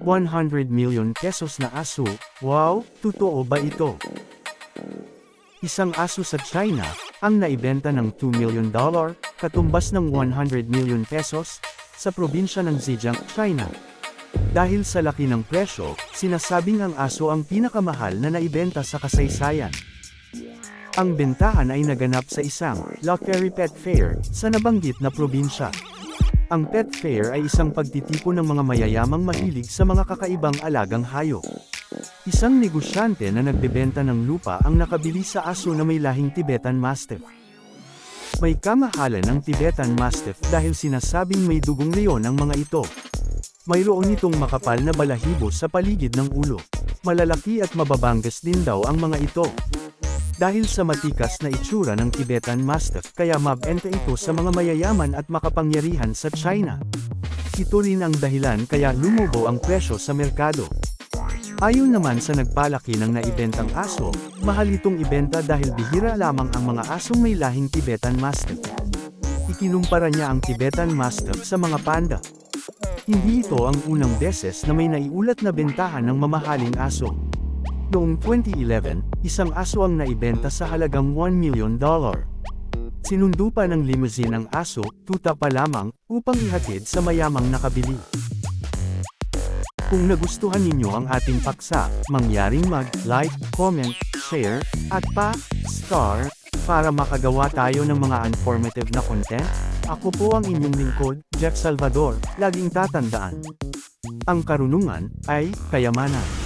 100 million pesos na aso, wow, totoo ba ito? Isang aso sa China, ang naibenta ng $2 million, katumbas ng 100 million pesos, sa probinsya ng Zhejiang, China. Dahil sa laki ng presyo, sinasabing ang aso ang pinakamahal na naibenta sa kasaysayan. Ang bentahan ay naganap sa isang luxury pet fair sa nabanggit na probinsya. Ang pet fair ay isang pagtitipon ng mga mayayamang mahilig sa mga kakaibang alagang hayop. Isang negosyante na nagbebenta ng lupa ang nakabili sa aso na may lahing Tibetan Mastiff. May kamahalan ng Tibetan Mastiff dahil sinasabing may dugong leon ang mga ito. Mayroon itong makapal na balahibo sa paligid ng ulo. Malalaki at mababanggas din daw ang mga ito. Dahil sa matikas na itsura ng Tibetan Mastiff kaya mabenta ito sa mga mayayaman at makapangyarihan sa China. Ito rin ang dahilan kaya lumubo ang presyo sa merkado. Ayon naman sa nagpalaki ng naibentang aso, mahal itong ibenta dahil bihira lamang ang mga asong may lahing Tibetan Mastiff. Ikinumpara niya ang Tibetan Mastiff sa mga panda. Hindi ito ang unang beses na may naiulat na bentahan ng mamahaling aso. Noong 2011, isang aso ang naibenta sa halagang $1 million. Sinundo pa ng limousine ang aso, tuta pa lamang, upang ihatid sa mayamang nakabili. Kung nagustuhan ninyo ang ating paksa, mangyaring mag-like, comment, share, at pa-star, para makagawa tayo ng mga informative na content. Ako po ang inyong lingkod, Jeff Salvador, laging tatandaan. Ang karunungan ay kayamanan.